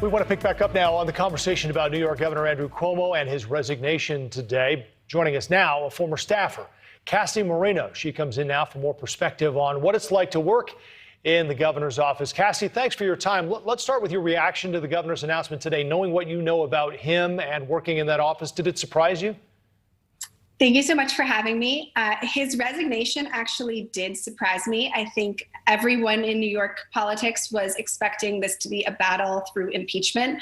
We want to pick back up now on the conversation about New York Governor Andrew Cuomo and his resignation today. Joining us now, a former staffer, Cassie Moreno. She comes in now for more perspective on what it's like to work in the governor's office. Cassie, thanks for your time. Let's start with your reaction to the governor's announcement today. Knowing what you know about him and working in that office, did it surprise you? Thank you so much for having me. His resignation actually did surprise me. I think everyone in New York politics was expecting this to be a battle through impeachment,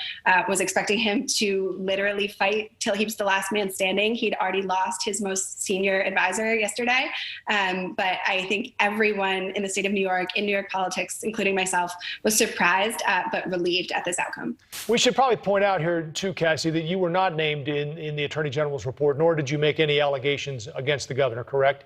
was expecting him to literally fight till he was the last man standing. He'd already lost his most senior advisor yesterday. But I think everyone in the state of New York, in New York politics, including myself, was surprised but relieved at this outcome. We should probably point out here, too, Cassie, that you were not named in the Attorney General's report, nor did you make any allegations against the governor, correct?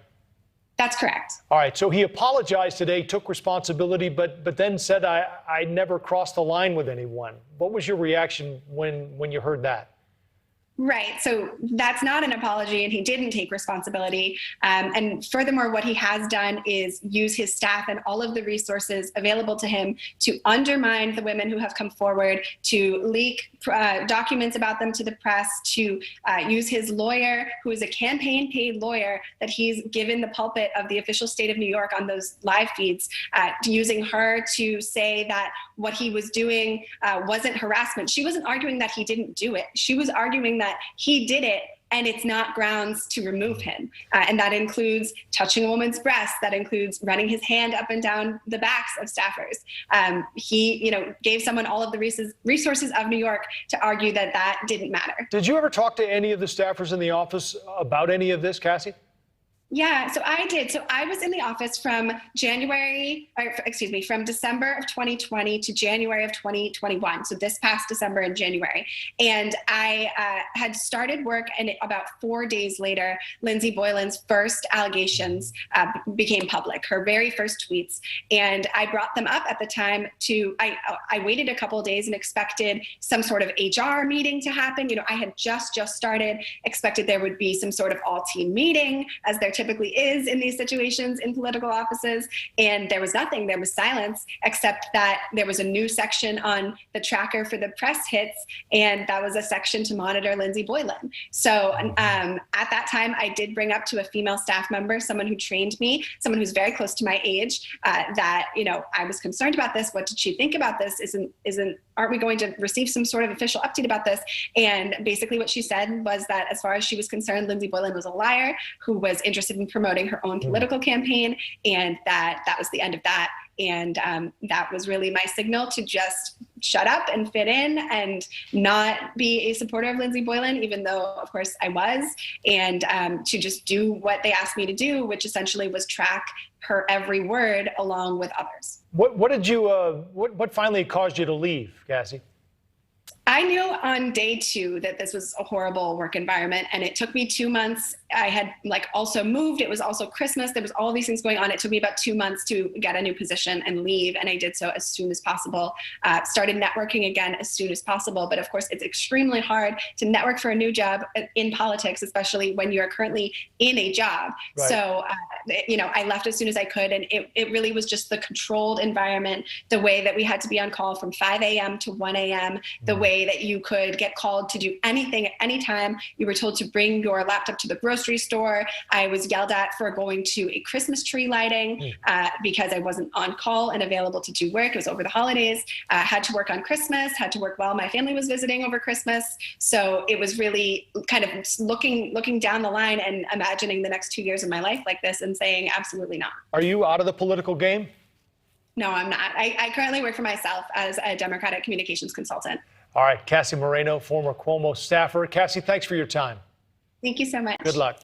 That's correct. All right. So he apologized today, took responsibility, but then said, I never crossed the line with anyone. What was your reaction when you heard that? Right. So that's not an apology, and he didn't take responsibility. And furthermore, what he has done is use his staff and all of the resources available to him to undermine the women who have come forward, to leak documents about them to the press, to use his lawyer, who is a campaign-paid lawyer that he's given the pulpit of the official state of New York on those live feeds, using her to say that what he was doing wasn't harassment. She wasn't arguing that he didn't do it. She was arguing that he did it, and it's not grounds to remove him. And that includes touching a woman's breast. That includes running his hand up and down the backs of staffers. He, gave someone all of the resources of New York to argue that that didn't matter. Did you ever talk to any of the staffers in the office about any of this, Cassie? Yeah, so I did. So I was in the office from from December of 2020 to January of 2021. So this past December and January. And I had started work, and about 4 days later, Lindsay Boylan's first allegations became public, her very first tweets. And I brought them up at the time I waited a couple of days and expected some sort of HR meeting to happen. I had just started, expected there would be some sort of all-team meeting, as there typically is in these situations in political offices. And there was nothing. There was silence, except that there was a new section on the tracker for the press hits, and that was a section to monitor Lindsay Boylan. So at that time, I did bring up to a female staff member, someone who trained me, someone who's very close to my age, that, I was concerned about this. What did she think about this? Aren't we going to receive some sort of official update about this? And basically what she said was that as far as she was concerned, Lindsay Boylan was a liar who was interested in promoting her own political campaign, and that was the end of that. And that was really my signal to just shut up and fit in and not be a supporter of Lindsay Boylan, even though, of course, I was, and to just do what they asked me to do, which essentially was track her every word along with others. What finally caused you to leave, Cassie? I knew on day 2 that this was a horrible work environment, and it took me 2 months. I had also moved. It was also Christmas. There was all these things going on. It took me about 2 months to get a new position and leave, and I did so as soon as possible. Started networking again as soon as possible. But of course, it's extremely hard to network for a new job in politics, especially when you're currently in a job. Right. So, I left as soon as I could, and it really was just the controlled environment, the way that we had to be on call from 5 a.m. to 1 a.m., the way that you could get called to do anything at any time. You were told to bring your laptop to the grocery store. I was yelled at for going to a Christmas tree lighting because I wasn't on call and available to do work. It was over the holidays. Had to work on Christmas, had to work while my family was visiting over Christmas. So it was really kind of looking down the line and imagining the next 2 years of my life like this and saying, absolutely not. Are you out of the political game? No, I'm not. I currently work for myself as a Democratic communications consultant. All right, Cassie Moreno, former Cuomo staffer. Cassie, thanks for your time. Thank you so much. Good luck.